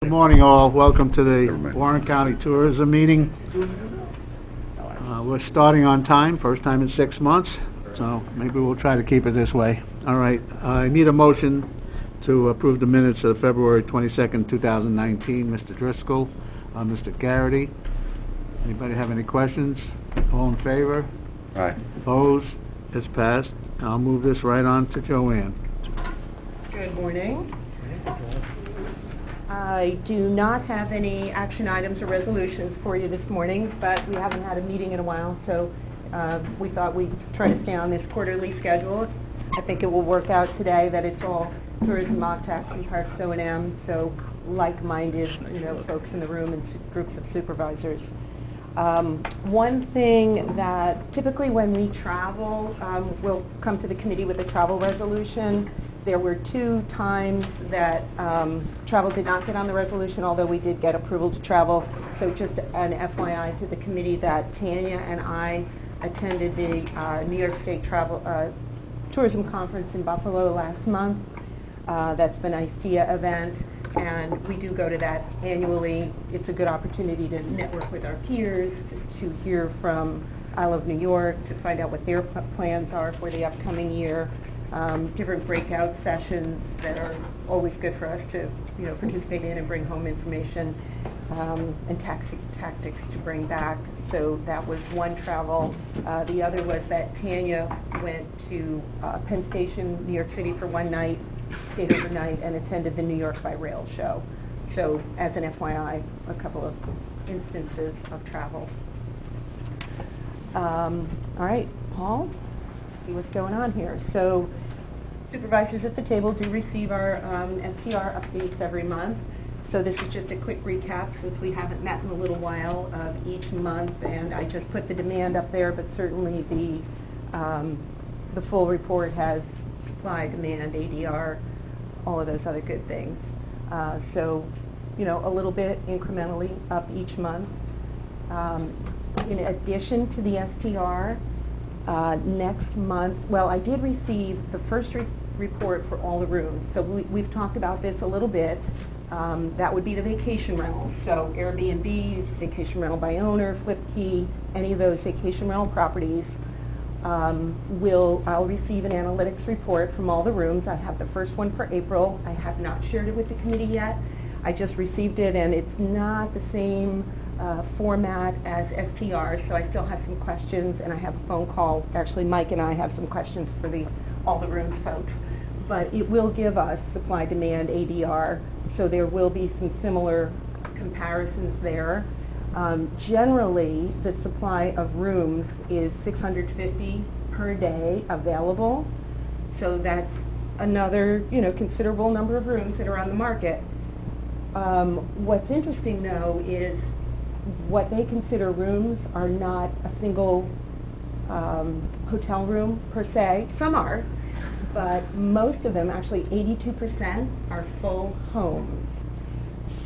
Good morning, all. Welcome to the Warren County Tourism Meeting. We're starting on time, first time in 6 months, so maybe we'll try to keep it this way. All right, I need a motion to approve the minutes of February 22nd, 2019. Mr. Driscoll, Mr. Garrity. Anybody have any questions? All in favor? Aye. Opposed? It's passed. I'll move this right on to Joanne. Good morning. I do not have any action items or resolutions for you this morning, but we haven't had a meeting in a while, so we thought we'd try to stay on this quarterly schedule. I think it will work out today that it's all tourism, OCTAC, and Parks O&M, so like-minded, folks in the room and groups of supervisors. One thing that typically when we travel, we'll come to the committee with a travel resolution. There were 2 times that travel did not get on the resolution, although we did get approval to travel. So just an FYI to the committee that Tanya and I attended the New York State Tourism Conference in Buffalo last month. That's the NICEA event, and we do go to that annually. It's a good opportunity to network with our peers, to hear from I Love New York, to find out what their plans are for the upcoming year. Different breakout sessions that are always good for us to participate in and bring home information, and tactics to bring back. So that was one travel. The other was that Tanya went to Penn Station, New York City for one night, stayed overnight, and attended the New York by Rail show. So as an FYI, a couple of instances of travel. All right, Paul, see what's going on here. So supervisors at the table do receive our STR updates every month. So this is just a quick recap since we haven't met in a little while of each month, and I just put the demand up there, but certainly the full report has supply, demand, ADR, all of those other good things. So, a little bit incrementally up each month. In addition to the STR, next month, well, I did receive the first report for all the rooms. So we've talked about this a little bit. That would be the vacation rentals. So Airbnbs, vacation rental by owner, Flip Key, any of those vacation rental properties. I'll receive an analytics report from all the rooms. I have the first one for April. I have not shared it with the committee yet. I just received it, and it's not the same format as STR, so I still have some questions, and I have a phone call. Actually, Mike and I have some questions for all the rooms folks. But it will give us supply, demand, ADR, so there will be some similar comparisons there. Generally, the supply of rooms is 650 per day available, so that's another considerable number of rooms that are on the market. What's interesting, though, is what they consider rooms are not a single hotel room per se. Some are, but most of them, actually 82%, are full homes.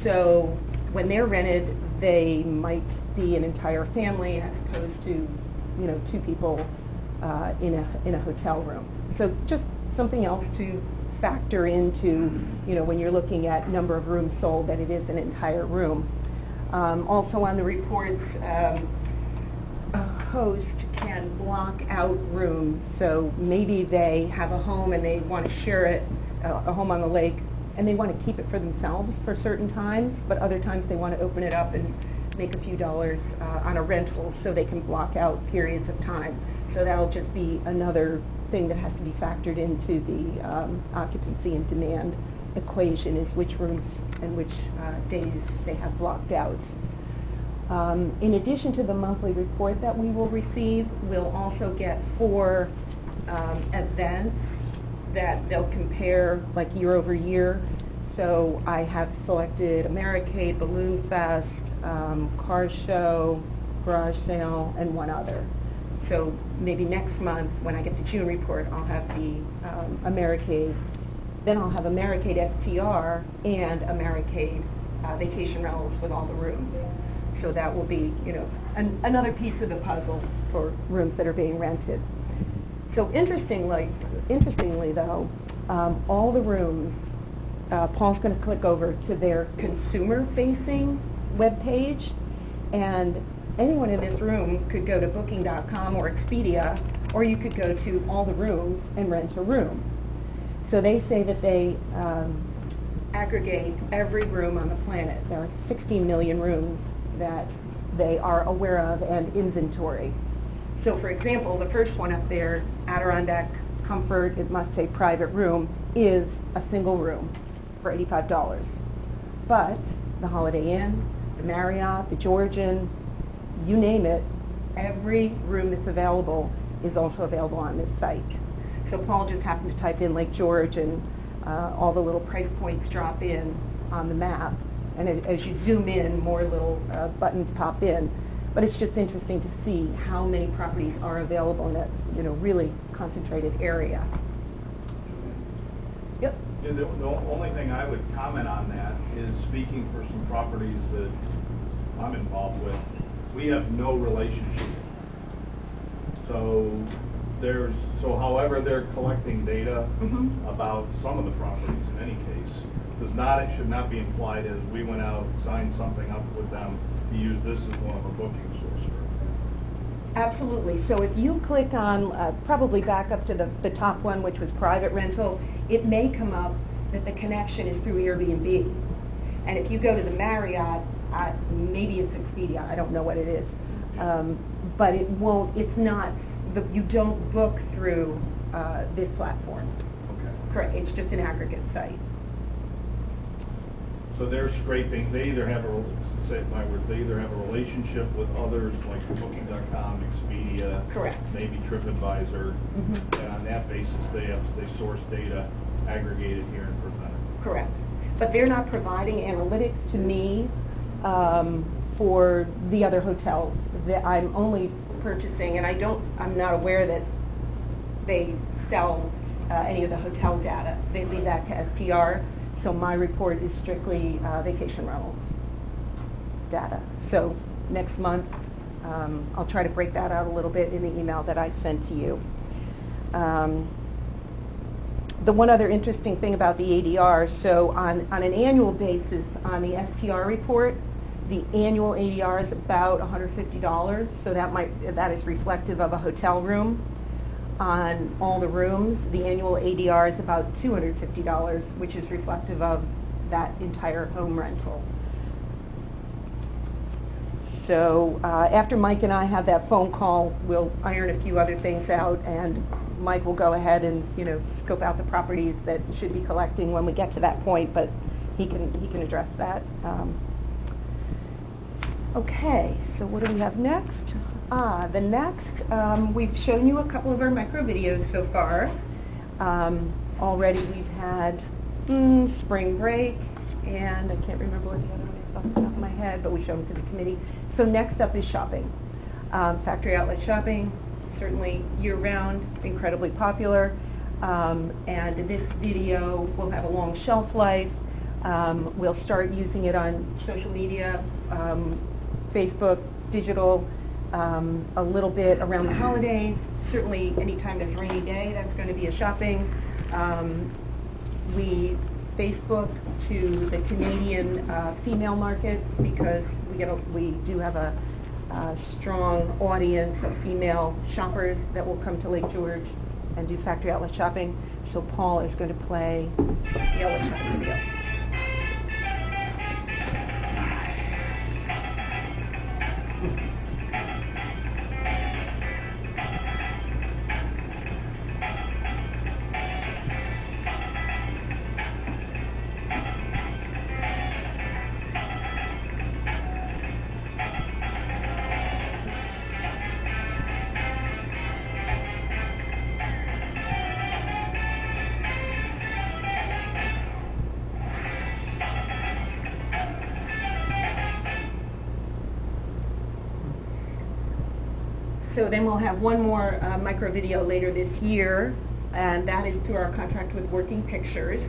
So when they're rented, they might be an entire family as opposed to 2 people in a hotel room. So just something else to factor into when you're looking at number of rooms sold, that it is an entire room. Also on the reports, a host can block out rooms. So maybe they have a home and they want to share it, a home on the lake, and they want to keep it for themselves for certain times, but other times they want to open it up and make a few dollars on a rental, so they can block out periods of time. So that'll just be another thing that has to be factored into the occupancy and demand equation, is which rooms and which days they have blocked out. In addition to the monthly report that we will receive, we'll also get 4 events that they'll compare like year over year. So I have selected Americade, Balloon Fest, Car Show, Garage Sale, and one other. So maybe next month, when I get the June report, I'll have the Americade. Then I'll have Americade STR and Americade vacation rentals with all the rooms. So that will be, another piece of the puzzle for rooms that are being rented. So interestingly though, all the rooms Paul's going to click over to their consumer-facing webpage, and anyone in this room could go to Booking.com or Expedia, or you could go to All the Rooms and rent a room. So they say that they aggregate every room on the planet. There are 16 million rooms that they are aware of and inventory. So for example, the first one up there, Adirondack Comfort, it must say private room, is a single room for $85. But the Holiday Inn, the Marriott, the Georgian, you name it, every room that's available is also available on this site. So Paul just happened to type in Lake George, and all the little price points drop in on the map. And as you zoom in, more little buttons pop in. But it's just interesting to see how many properties are available in that, really concentrated area. Yep. Yeah, the only thing I would comment on that is, speaking for some properties that I'm involved with, we have no relationship. So however they're collecting data about some of the properties in any case, it should not be implied as we went out, signed something up with them to use this as one of a booking source. Absolutely. So if you click on, probably back up to the top one, which was private rental, it may come up that the connection is through Airbnb. And if you go to the Marriott, maybe it's Expedia, I don't know what it is. But it's not, you don't book through this platform. Okay. Correct, it's just an aggregate site. So they're scraping, they either have a relationship with others like Booking.com, Expedia, Correct. Maybe TripAdvisor, and on that basis they source data, aggregate it here and present it. Correct. But they're not providing analytics to me for the other hotels. I'm only purchasing, and I'm not aware that they sell any of the hotel data. They leave that to STR, so my report is strictly vacation rental data. So next month, I'll try to break that out a little bit in the email that I sent to you. The one other interesting thing about the ADR, so on an annual basis on the STR report, the annual ADR is about $150, so that is reflective of a hotel room. On all the rooms, the annual ADR is about $250, which is reflective of that entire home rental. So after Mike and I have that phone call, we'll iron a few other things out, and Mike will go ahead and scope out the properties that should be collecting when we get to that point, but he can address that. Okay, so what do we have next? The next, we've shown you a couple of our micro videos so far. Already we've had spring break, and I can't remember what the other one is off the top of my head, but we showed them to the committee. So next up is shopping. Factory outlet shopping, certainly year-round, incredibly popular. And this video will have a long shelf life. We'll start using it on social media, Facebook, digital, a little bit around the holidays. Certainly anytime there's a rainy day, that's going to be a shopping. We Facebook to the Canadian female market, because we do have a strong audience of female shoppers that will come to Lake George and do factory outlet shopping. So Paul is going to play the outlet shopping video. So then we'll have one more micro video later this year, and that is through our contract with Working Pictures.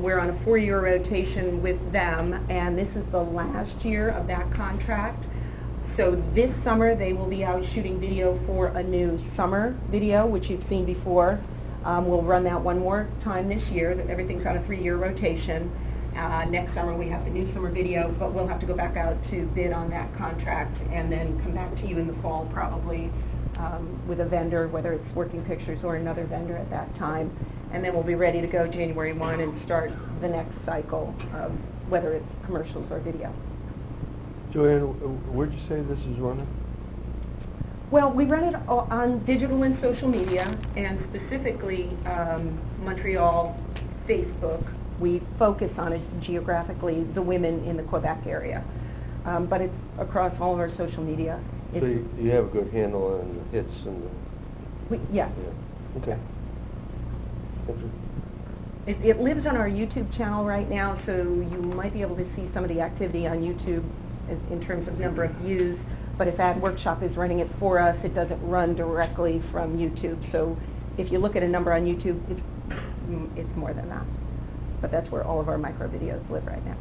We're on a 4-year rotation with them, and this is the last year of that contract. So this summer they will be out shooting video for a new summer video, which you've seen before. We'll run that one more time this year. Everything's on a 3-year rotation. Next summer we have the new summer video, but we'll have to go back out to bid on that contract and then come back to you in the fall probably with a vendor, whether it's Working Pictures or another vendor at that time. And then we'll be ready to go January 1 and start the next cycle of whether it's commercials or video. Joanne, where'd you say this is running? Well, we run it on digital and social media, and specifically Montreal Facebook. We focus on it geographically, the women in the Quebec area. But it's across all of our social media. So you have a good handle on the hits and the... Yeah. Okay. Thank you. It lives on our YouTube channel right now, so you might be able to see some of the activity on YouTube in terms of number of views. But if Ad Workshop is running it for us, it doesn't run directly from YouTube. So if you look at a number on YouTube, it's more than that. But that's where all of our micro videos live right now.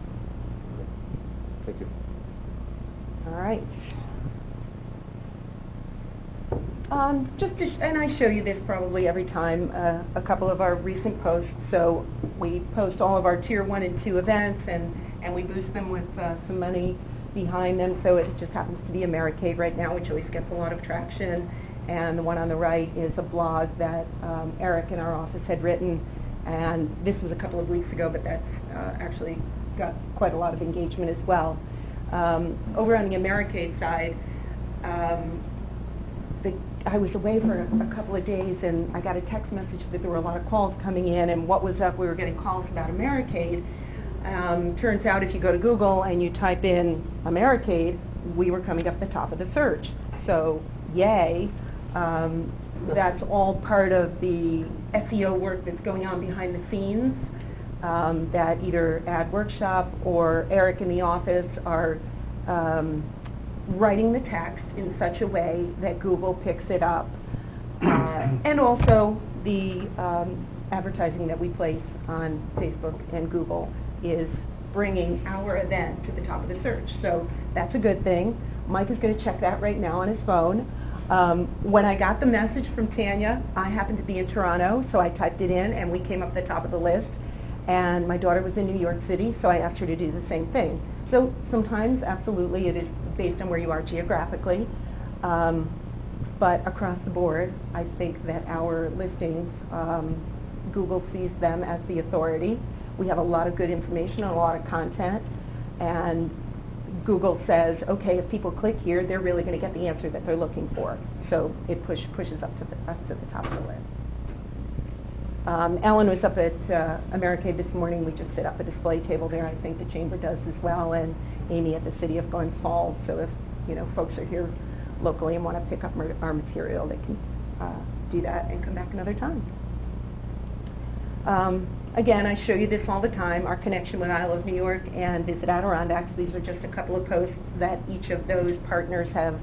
Thank you. All right. And I show you this probably every time, a couple of our recent posts. So we post all of our Tier 1 and 2 events, and we boost them with some money behind them. So it just happens to be Americade right now, which always gets a lot of traction. And the one on the right is a blog that Eric in our office had written. And this was a couple of weeks ago, but that's actually got quite a lot of engagement as well. Over on the Americade side, I was away for a couple of days, and I got a text message that there were a lot of calls coming in, and what was up, we were getting calls about Americade. Turns out if you go to Google and you type in Americade, we were coming up the top of the search. So, yay. That's all part of the SEO work that's going on behind the scenes, that either Ad Workshop or Eric in the office are writing the text in such a way that Google picks it up. And also the advertising that we place on Facebook and Google is bringing our event to the top of the search. So that's a good thing. Mike is going to check that right now on his phone. When I got the message from Tanya, I happened to be in Toronto, so I typed it in and we came up the top of the list. And my daughter was in New York City, so I asked her to do the same thing. So sometimes, absolutely, it is based on where you are geographically. But across the board, I think that our listings, Google sees them as the authority. We have a lot of good information and a lot of content. And Google says, okay, if people click here, they're really going to get the answer that they're looking for. So it pushes us to the top of the list. Ellen was up at Americade this morning. We just set up a display table there. I think the Chamber does as well, and Amy at the City of Glens Falls. So if folks are here locally and want to pick up our material, they can do that and come back another time. Again, I show you this all the time, our connection with I Love New York and Visit Adirondacks. These are just a couple of posts that each of those partners have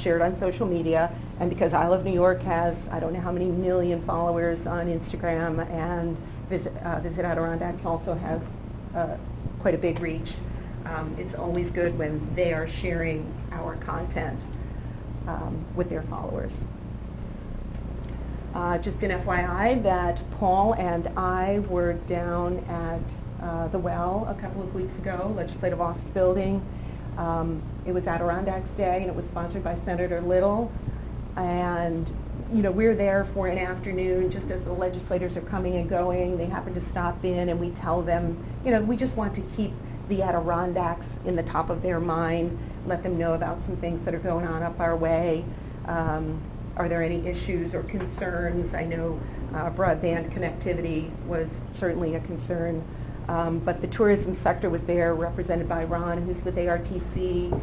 shared on social media. And because I Love New York has, I don't know how many million followers on Instagram, and Visit Adirondacks also has quite a big reach, it's always good when they are sharing our content with their followers. Just an FYI that Paul and I were down at the Well a couple of weeks ago, Legislative Office Building. It was Adirondacks Day, and it was sponsored by Senator Little. And, we're there for an afternoon just as the legislators are coming and going. They happen to stop in, and we tell them, we just want to keep the Adirondacks in the top of their mind, let them know about some things that are going on up our way. Are there any issues or concerns? I know broadband connectivity was certainly a concern, but the tourism sector was there, represented by Ron, who's with ARTC.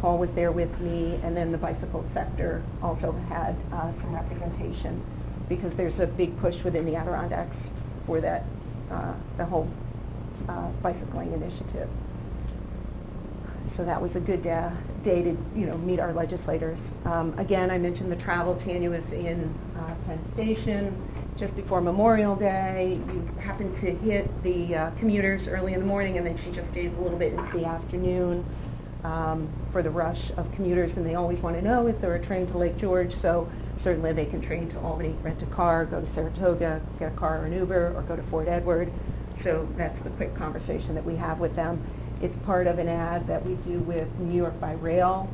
Paul was there with me, and then the bicycle sector also had some representation, because there's a big push within the Adirondacks for that, the whole bicycling initiative. So that was a good day to meet our legislators. Again, I mentioned the travel. Tanya was in Penn Station just before Memorial Day. You happened to hit the commuters early in the morning, and then she just gave a little bit into the afternoon for the rush of commuters, and they always want to know, is there a train to Lake George? So Certainly they can train to Albany, rent a car, go to Saratoga, get a car or an Uber, or go to Fort Edward. So that's the quick conversation that we have with them. It's part of an ad that we do with New York by Rail.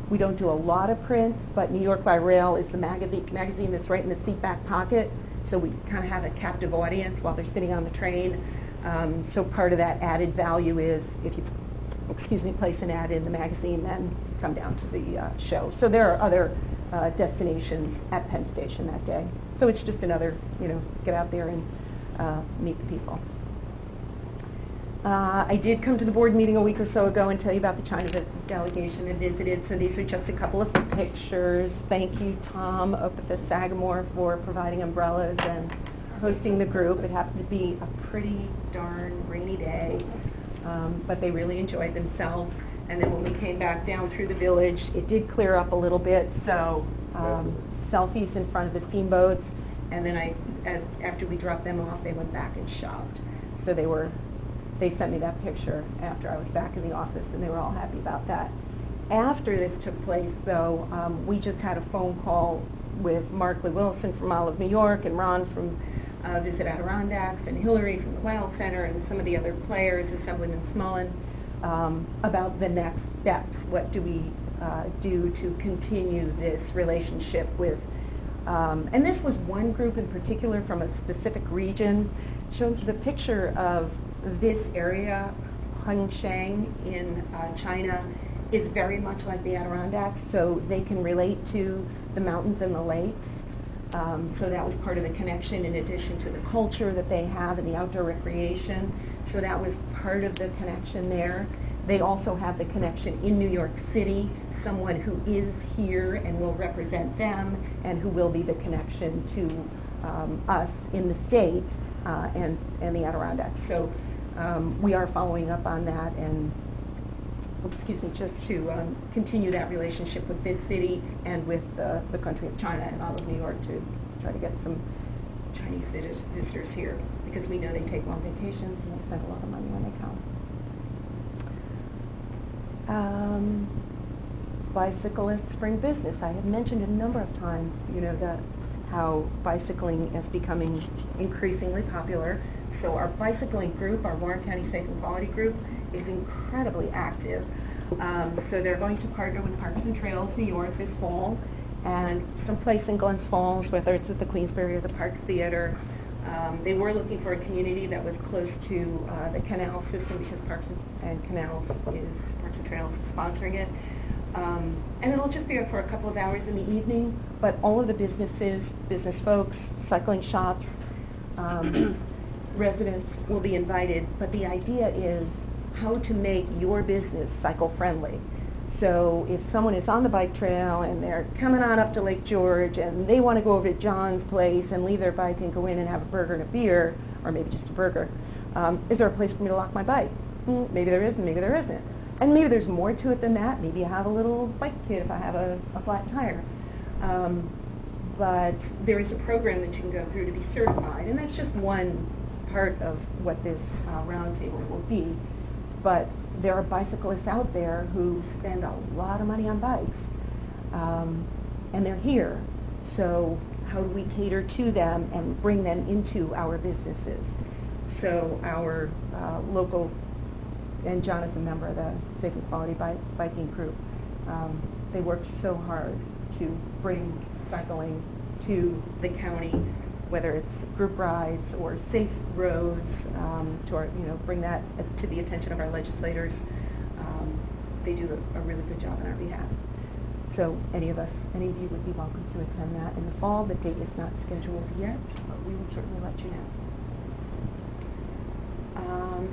We don't do a lot of print, but New York by Rail is the magazine that's right in the seat back pocket, so we kind of have a captive audience while they're sitting on the train. So part of that added value is if you, place an ad in the magazine, then come down to the show. So there are other destinations at Penn Station that day. So it's just another, get out there and meet the people. I did come to the board meeting a week or so ago and tell you about the China delegation that visited. So these are just a couple of pictures. Thank you, Tom, up at the Sagamore, for providing umbrellas and hosting the group. It happened to be a pretty darn rainy day, but they really enjoyed themselves. And then when we came back down through the village, it did clear up a little bit. So selfies in front of the steamboats, and then after we dropped them off, they went back and shopped. So they sent me that picture after I was back in the office, and they were all happy about that. After this took place, though, we just had a phone call with Mark Lee Wilson from Olive New York, and Ron from Visit Adirondacks, and Hillary from the Whale Center, and some of the other players, Assemblyman and Smullen, about the next steps. What do we do to continue this relationship with, and this was one group in particular from a specific region. Shows the picture of this area, Hengshang in China, is very much like the Adirondacks, so they can relate to the mountains and the lakes. So that was part of the connection, in addition to the culture that they have and the outdoor recreation. So that was part of the connection there. They also have the connection in New York City, someone who is here and will represent them, and who will be the connection to us in the States and the Adirondacks. So we are following up on that, and just to continue that relationship with this city and with the country of China and all of New York, to try to get some Chinese visitors here, because we know they take long vacations and they spend a lot of money when they come. Bicyclist spring business. I have mentioned a number of times, that how bicycling is becoming increasingly popular. So our bicycling group, our Warren County Safe and Quality group, is incredibly active. So they're going to partner with Parks and Trails New York this fall, and someplace in Glens Falls, whether it's at the Queensbury or the Park Theater. They were looking for a community that was close to the canal system, because Parks and Trails is sponsoring it. And it'll just be for a couple of hours in the evening, but all of the businesses, business folks, cycling shops, residents will be invited. But the idea is how to make your business cycle-friendly. So if someone is on the bike trail and they're coming on up to Lake George and they want to go over to John's place and leave their bike and go in and have a burger and a beer, or maybe just a burger, is there a place for me to lock my bike? Maybe there is, and maybe there isn't. And maybe there's more to it than that. Maybe I have a little bike kit if I have a flat tire. But there is a program that you can go through to be certified, and that's just one part of what this roundtable will be. But there are bicyclists out there who spend a lot of money on bikes, and they're here. So how do we cater to them and bring them into our businesses? So our local, and John is a member of the Safe and Quality Biking Group, they worked so hard to bring cycling to the county, whether it's group rides or safe roads, to bring that to the attention of our legislators. They do a really good job on our behalf. So any of you would be welcome to attend that in the fall. The date is not scheduled yet, but we will certainly let you know.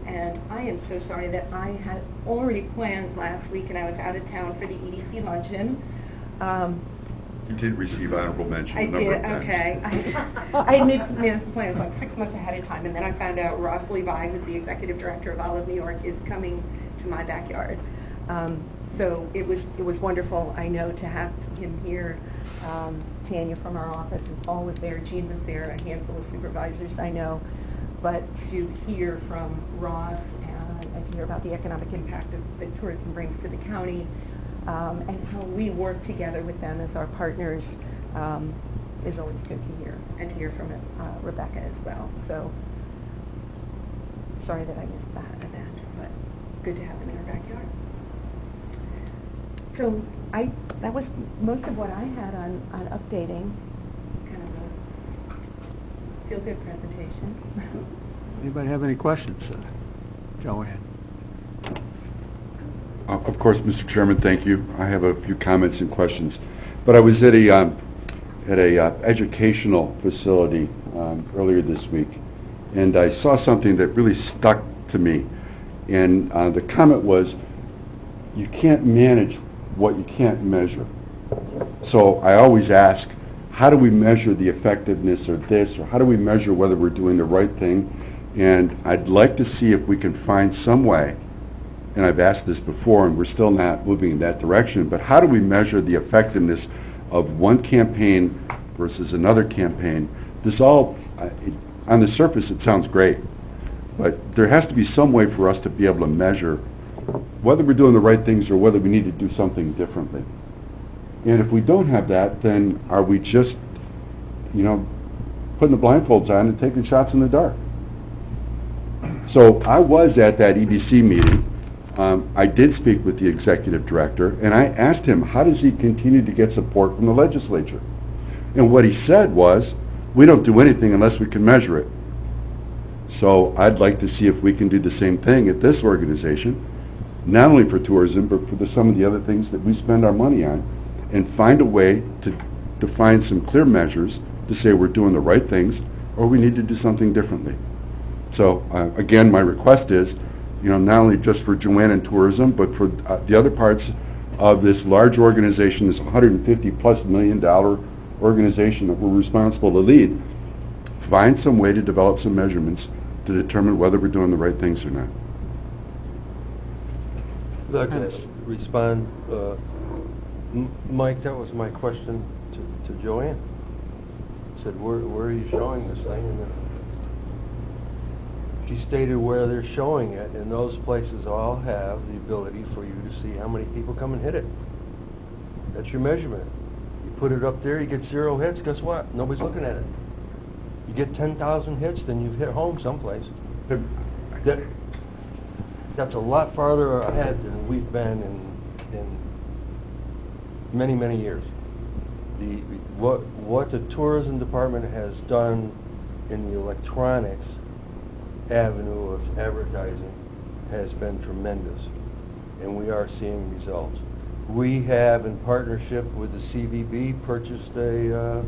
And I am so sorry that I had already planned last week, and I was out of town for the EDC luncheon. You did receive honorable mention I a number did, of times. okay. I had made this plan like 6 months ahead of time, and then I found out Ross Levi, who's the executive director of Olive New York, is coming to my backyard. So it was wonderful, I know, to have him here. Tanya from our office, and Paul was there, Jean was there, a handful of supervisors I know. But to hear from Ross and to hear about the economic impact that tourism brings to the county, and how we work together with them as our partners is always good to hear, and to hear from Rebecca as well. So, sorry that I missed that event, but good to have them in our backyard. So that was most of what I had on updating, kind of a feel-good presentation. Anybody have any questions? Joanne? Of course, Mr. Chairman, thank you. I have a few comments and questions. But I was at a educational facility earlier this week, and I saw something that really stuck to me. And the comment was, you can't manage what you can't measure. So I always ask, how do we measure the effectiveness of this, or how do we measure whether we're doing the right thing? And I'd like to see if we can find some way, and I've asked this before and we're still not moving in that direction, but how do we measure the effectiveness of one campaign versus another campaign? This all, on the surface it sounds great, but there has to be some way for us to be able to measure whether we're doing the right things or whether we need to do something differently. And if we don't have that, then are we just, putting the blindfolds on and taking shots in the dark? So I was at that EBC meeting. I did speak with the executive director, and I asked him, how does he continue to get support from the legislature? And what he said was, we don't do anything unless we can measure it. So I'd like to see if we can do the same thing at this organization, not only for tourism, but for some of the other things that we spend our money on, and find a way to define some clear measures to say we're doing the right things or we need to do something differently. So again, my request is, not only just for Joanne and tourism, but for the other parts of this large organization, this $150+ million organization that we're responsible to lead, find some way to develop some measurements to determine whether we're doing the right things or not. I'd like to respond. Mike, that was my question to Joanne. I said, where are you showing this thing? And then she stated where they're showing it, and those places all have the ability for you to see how many people come and hit it. That's your measurement. You put it up there, you get 0 hits, guess what? Nobody's looking at it. You get 10,000 hits, then you've hit home someplace. That's a lot farther ahead than we've been in many, many years. What the tourism department has done in the electronics avenue of advertising has been tremendous, and we are seeing results. We have, in partnership with the CVB, purchased an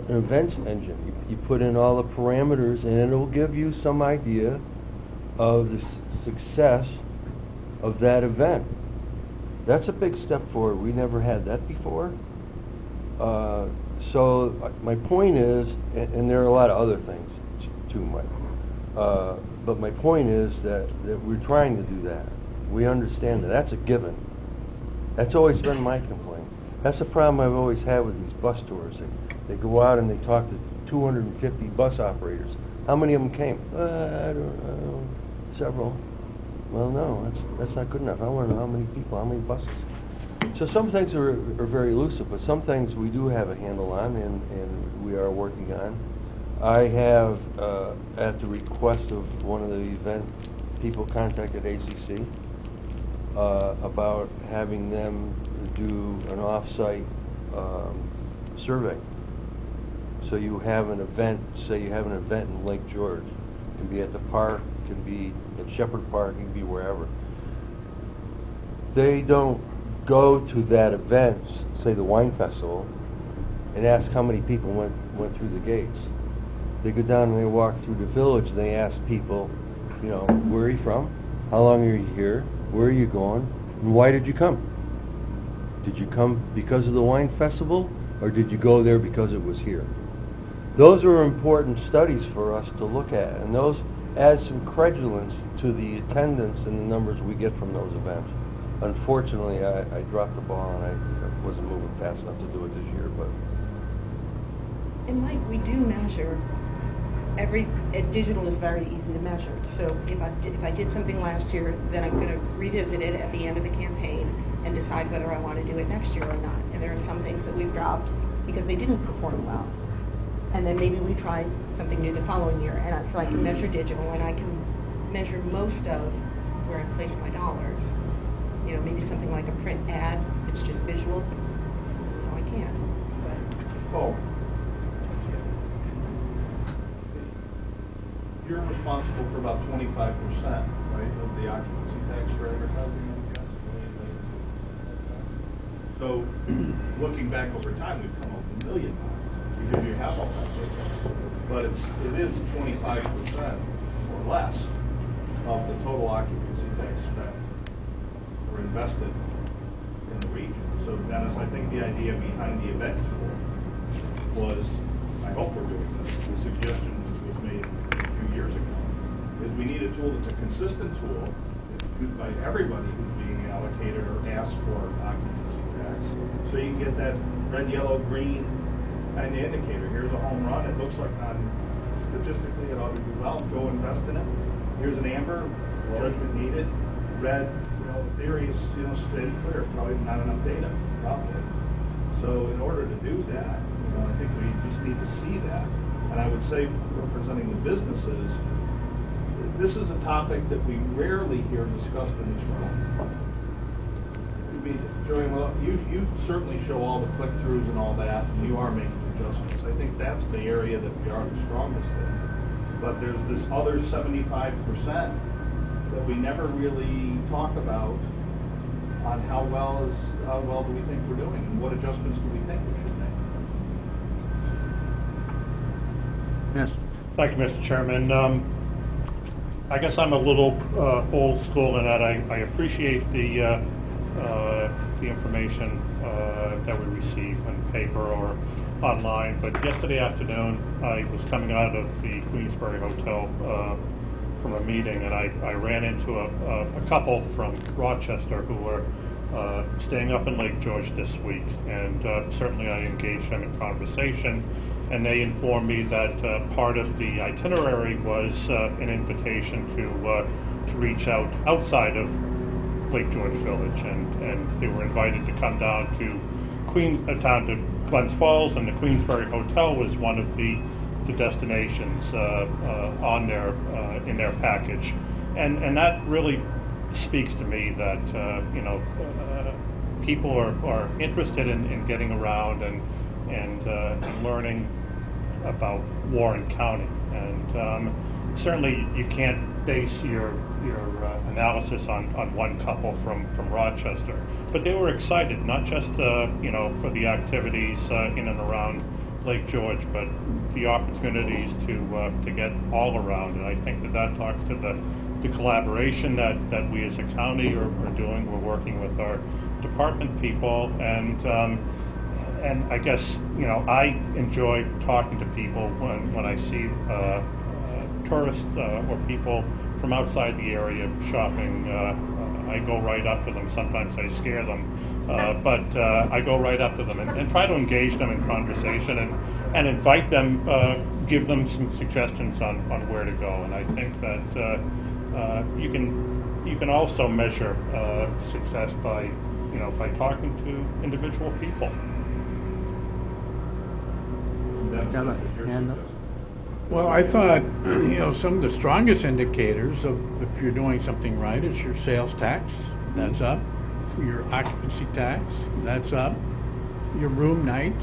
events engine. You put in all the parameters, and it will give you some idea of the success of that event. That's a big step forward. We never had that before. So my point is, and there are a lot of other things too, Mike, but my point is that we're trying to do that. We understand that. That's a given. That's always been my complaint. That's the problem I've always had with these bus tours. They go out and they talk to 250 bus operators. How many of them came? I don't know. Several. Well, no, that's not good enough. I want to know how many people, how many buses. So some things are very elusive, but some things we do have a handle on, and we are working on. I have, at the request of one of the event people, contacted ACC about having them do an off-site survey. So you have an event, say you have an event in Lake George. It can be at the park, it can be at Shepherd Park, it can be wherever. They don't go to that event, say the wine festival, and ask how many people went through the gates. They go down and they walk through the village and they ask people, where are you from? How long are you here? Where are you going? And why did you come? Did you come because of the wine festival, or did you go there because it was here? Those are important studies for us to look at, and those add some credulence to the attendance and the numbers we get from those events. Unfortunately, I dropped the ball and I wasn't moving fast enough to do it this year, but... And Mike, we do measure. Digital is very easy to measure. So if I did something last year, then I'm going to revisit it at the end of the campaign and decide whether I want to do it next year or not. And there are some things that we've dropped because they didn't perform well. And then maybe we try something new the following year. And so I can measure digital, and I can measure most of where I place my dollars. You know, maybe something like a print ad, it's just visual. No, I can't. But Oh. You're responsible for about 25%, right, of the occupancy tax for advertising, I guess? So, looking back over time, we've come up with $1 million, because you have all that data. But it is 25% or less of the total occupancy tax spent or invested in the region. So Dennis, I think the idea behind the event tool was, I hope we're doing this, the suggestion was made a few years ago, is we need a tool that's a consistent tool, it's used by everybody who's being allocated or asked for occupancy tax, so you can get that red, yellow, green kind of indicator. Here's a home run, it looks like statistically it ought to do well, go invest in it. Here's an amber, judgment needed. Red, the theory is, steady clear, probably not enough data, probably. So in order to do that, I think we just need to see that. And I would say, representing the businesses, this is a topic that we rarely hear discussed in this room. Joey, well, you certainly show all the click-throughs and all that, and you are making adjustments. I think that's the area that we are the strongest in. But there's this other 75% that we never really talk about on how well do we think we're doing, and what adjustments do we think we should make. Yes. Thank you, Mr. Chairman. I guess I'm a little old school in that I appreciate the information that we receive in paper or online, but yesterday afternoon I was coming out of the Queensbury Hotel from a meeting, and I ran into a couple from Rochester who were staying up in Lake George this week, and certainly I engaged them in conversation, and they informed me that part of the itinerary was an invitation to reach out outside of Lake George Village, and they were invited to come down to Glens Falls, and the Queensbury Hotel was one of the destinations on their in their package, and that really speaks to me that people are interested in getting around and learning about Warren County, and certainly you can't base your analysis on one couple from Rochester, but they were excited, not just for the activities in and around Lake George, but the opportunities to get all around. And I think that talks to the collaboration that we as a county are doing. We're working with our department people, and I guess I enjoy talking to people when I see tourists or people from outside the area shopping. I go right up to them. Sometimes I scare them, but I go right up to them and try to engage them in conversation and invite them, give them some suggestions on where to go. And I think that you can also measure success by talking to individual people. Well, I thought, some of the strongest indicators of if you're doing something right is your sales tax, that's up. Your occupancy tax, that's up. Your room nights,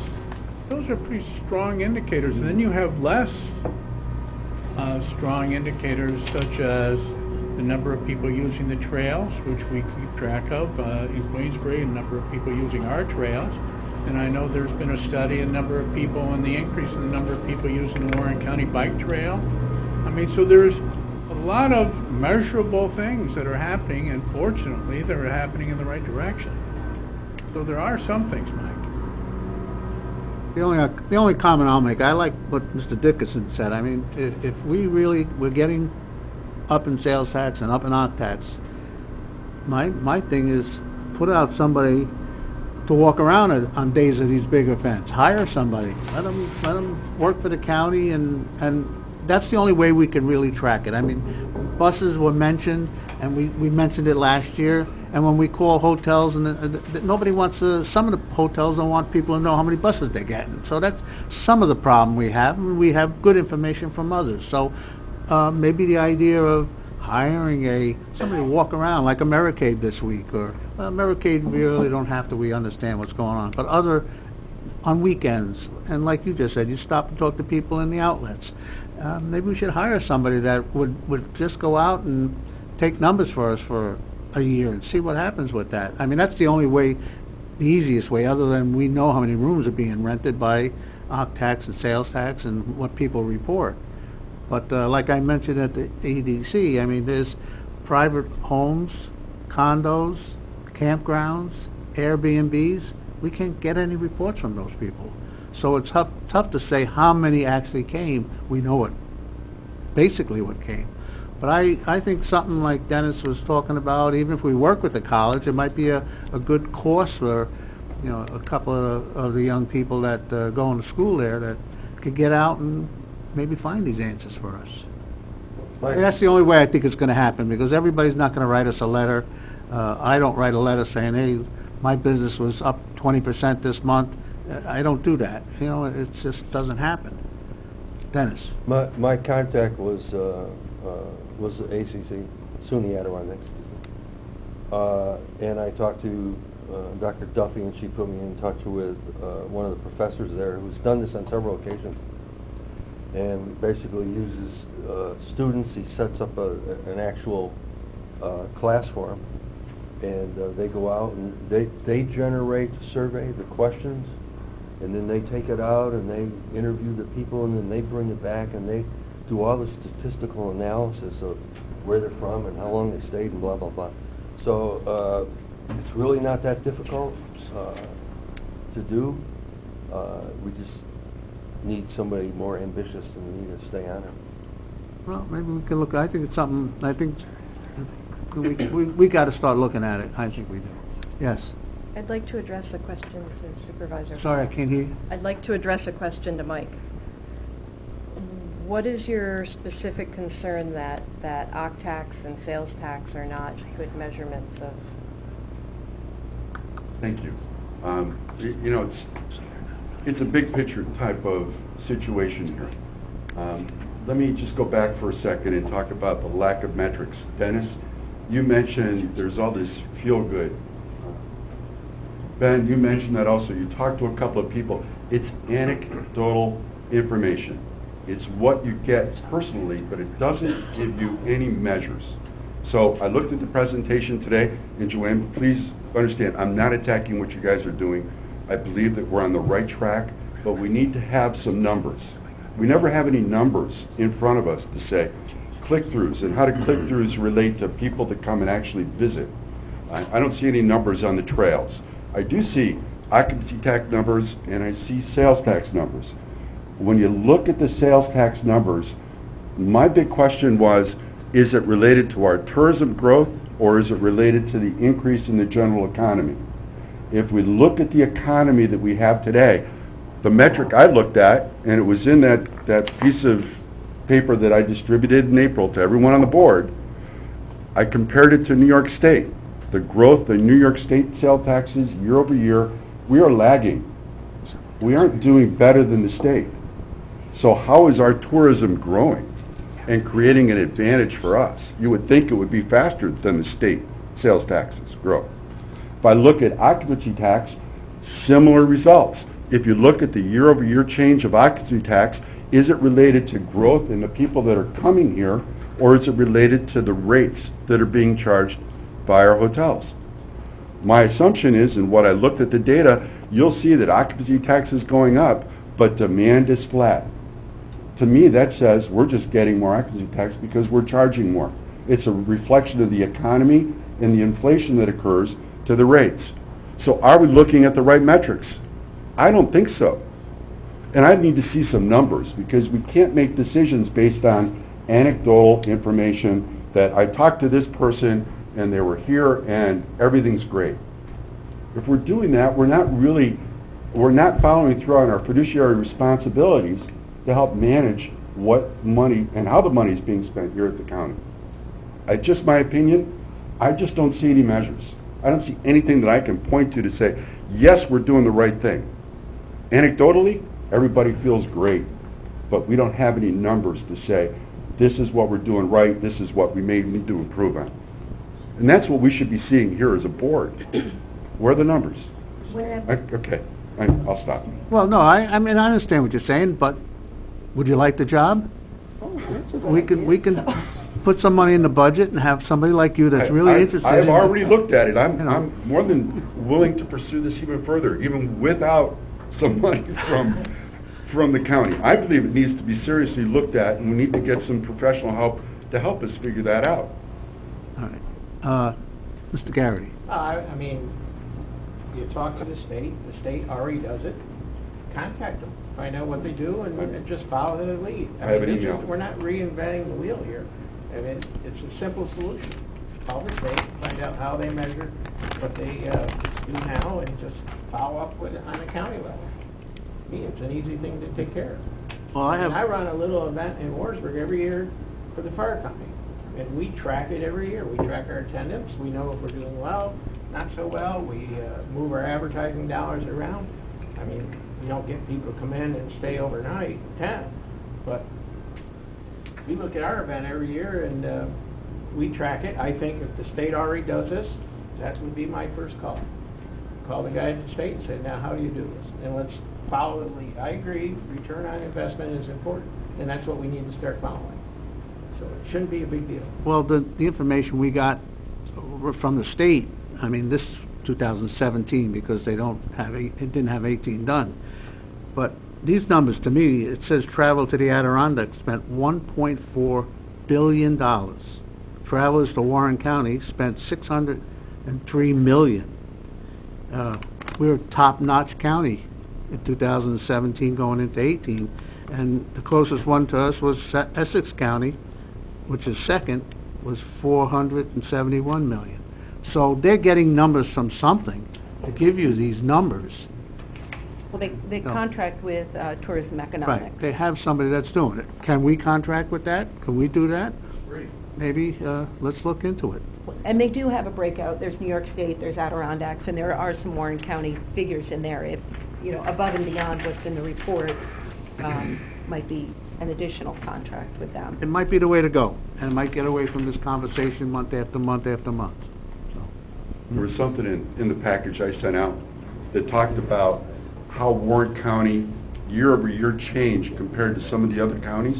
those are pretty strong indicators. And then you have less strong indicators such as the number of people using the trails, which we keep track of in Queensbury, the number of people using our trails. And I know there's been a study, a number of people, and the increase in the number of people using the Warren County Bike Trail. So there's a lot of measurable things that are happening, and fortunately, they're happening in the right direction. So there are some things, Mike. The only comment I'll make, I like what Mr. Dickinson said. If we're getting up in sales tax and up in occ tax, my thing is put out somebody to walk around on days of these big events. Hire somebody. Let them work for the county, and that's the only way we can really track it. Buses were mentioned, and we mentioned it last year. And when we call hotels, and nobody wants some of the hotels don't want people to know how many buses they're getting. So that's some of the problem we have. And we have good information from others. So maybe the idea of hiring somebody to walk around like Americade this week, or Americade, we really don't have to. We understand what's going on, but on weekends, and like you just said, you stop and talk to people in the outlets. Maybe we should hire somebody that would just go out and take numbers for us for a year and see what happens with that. I mean, that's the only way, the easiest way, other than we know how many rooms are being rented by OC tax and sales tax and what people report. But like I mentioned at the EDC, I mean, there's private homes, condos, campgrounds, Airbnbs. We can't get any reports from those people. So it's tough to say how many actually came. We know basically what came. But I think something like Dennis was talking about, even if we work with the college, it might be a good course for, a couple of the young people that go into school there that could get out and maybe find these answers for us. Right. That's the only way I think it's going to happen, because everybody's not going to write us a letter. I don't write a letter saying, hey, my business was up 20% this month. I don't do that. It just doesn't happen. Dennis. My contact was the ACC, SUNY Adirondacks. And I talked to Dr. Duffy, and she put me in touch with one of the professors there who's done this on several occasions, and basically uses students. He sets up an actual class for them, and they go out and they generate the survey, the questions, and then they take it out and they interview the people, and then they bring it back and they do all the statistical analysis of where they're from and how long they stayed and blah, blah, blah. So it's really not that difficult to do. We just need somebody more ambitious, and we need to stay on it. Well, maybe we can look. I think it's something. I think we got to start looking at it. I think we do. Yes. I'd like to address a question to Supervisor. Sorry, I can't hear you. I'd like to address a question to Mike. What is your specific concern that OC tax and sales tax are not good measurements of? Thank you. It's a big picture type of situation here. Let me just go back for a second and talk about the lack of metrics. Dennis, you mentioned there's all this feel-good. Ben, you mentioned that also. You talked to a couple of people. It's anecdotal information. It's what you get personally, but it doesn't give you any measures. So I looked at the presentation today, and Joanne, please understand, I'm not attacking what you guys are doing. I believe that we're on the right track, but we need to have some numbers. We never have any numbers in front of us to say click-throughs and how do click-throughs relate to people that come and actually visit. I don't see any numbers on the trails. I do see occupancy tax numbers, and I see sales tax numbers. When you look at the sales tax numbers, my big question was, is it related to our tourism growth, or is it related to the increase in the general economy? If we look at the economy that we have today, the metric I looked at, and it was in that piece of paper that I distributed in April to everyone on the board, I compared it to New York State. The growth in New York State sales taxes year over year, we are lagging. We aren't doing better than the state. So how is our tourism growing and creating an advantage for us? You would think it would be faster than the state sales taxes grow. If I look at occupancy tax, similar results. If you look at the year-over-year change of occupancy tax, is it related to growth in the people that are coming here, or is it related to the rates that are being charged by our hotels? My assumption is, and what I looked at the data, you'll see that occupancy tax is going up, but demand is flat. To me, that says we're just getting more occupancy tax because we're charging more. It's a reflection of the economy and the inflation that occurs to the rates. So are we looking at the right metrics? I don't think so. And I need to see some numbers, because we can't make decisions based on anecdotal information that I talked to this person and they were here and everything's great. If we're doing that, we're not following through on our fiduciary responsibilities to help manage what money and how the money is being spent here at the county. It's just my opinion, I just don't see any measures. I don't see anything that I can point to say, yes, we're doing the right thing. Anecdotally, everybody feels great, but we don't have any numbers to say, this is what we're doing right, this is what we may need to improve on. And that's what we should be seeing here as a board. Where are the numbers? Okay, I'll stop. Well, no, I mean, I understand what you're saying, but would you like the job? Oh, that's a good We idea. can put some money in the budget and have somebody like you that's really interested. I've in- already looked at it. You know. I'm more than willing to pursue this even further, even without some money from the county. I believe it needs to be seriously looked at, and we need to get some professional help to help us figure that out. All right. Mr. Garrity? I mean, you talk to the state already does it, contact them, find out what they do, and just follow their lead. I have an mean, this email. is- We're not reinventing the wheel here. I mean, it's a simple solution. Call the state, find out how they measure what they do now, and just follow up with it on the county level. I mean, it's an easy thing to take care of. Well, I And I have, run a little event in Warrensburg every year for the fire company, and we track it every year. We track our attendance, we know if we're doing well, not so well, we move our advertising dollars around. I mean, we don't get people to come in and stay overnight, 10, but we look at our event every year and we track it. I think if the state already does this, that would be my first call. Call the guy at the state and say, now how do you do this? And let's follow the lead. I agree, return on investment is important, and that's what we need to start following. So it shouldn't be a big deal. well, the information we got from the state, I mean, this 2017, because they didn't have 18 done. But these numbers, to me, it says travel to the Adirondacks spent $1.4 billion. Travelers to Warren County spent $603 million. We're a top-notch county in 2017 going into 18, and the closest one to us was Essex County, which is second, was $471 million. So they're getting numbers from something to give you these numbers. Well, they No. contract with Tourism Economics. Right, they have somebody that's doing it. Can we contract with that? Can we do that? Great. Maybe, let's look into it. And they do have a breakout. There's New York State, there's Adirondacks, and there are some Warren County figures in there. If, above and beyond what's in the report, might be an additional contract with them. It might be the way to go, and it might get away from this conversation month after month after month. So, There was something in the package I sent out that talked about how Warren County year-over-year changed compared to some of the other counties.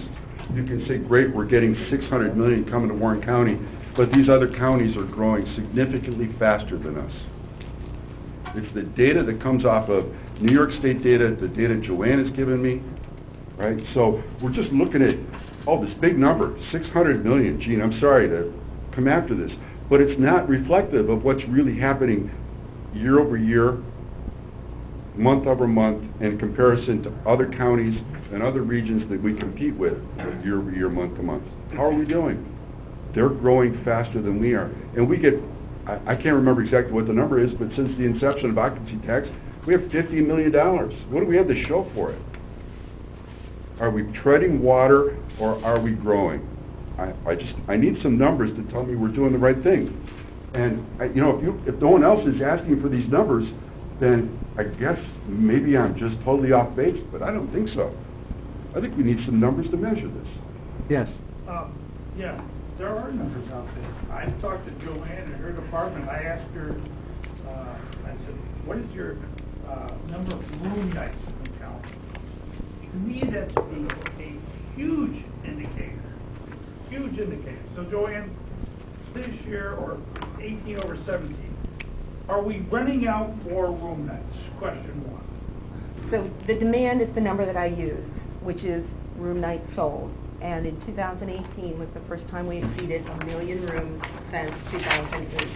You can say, great, we're getting $600 million coming to Warren County, but these other counties are growing significantly faster than us. It's the data that comes off of New York State data, the data Joanne has given me, right? So we're just looking at, this big number, 600 million. Gene, I'm sorry to come after this, but it's not reflective of what's really happening year over year, month over month, in comparison to other counties and other regions that we compete with year over year, month to month. How are we doing? They're growing faster than we are. And we get, I can't remember exactly what the number is, but since the inception of occupancy tax, we have $50 million. What do we have to show for it? Are we treading water or are we growing? I need some numbers to tell me we're doing the right thing. And if no one else is asking for these numbers, then I guess maybe I'm just totally off base, but I don't think so. I think we need some numbers to measure this. yes. Yeah, there are numbers out there. I talked to Joanne and her department. I asked her, I said, what is your number of room nights in the county? To me, that's a huge indicator. Huge indicator. So Joanne, this year, or 18 over 17, are we running out more room nights? Question one. So the demand is the number that I use, which is room nights sold. And in 2018 was the first time we exceeded 1 million rooms since 2008.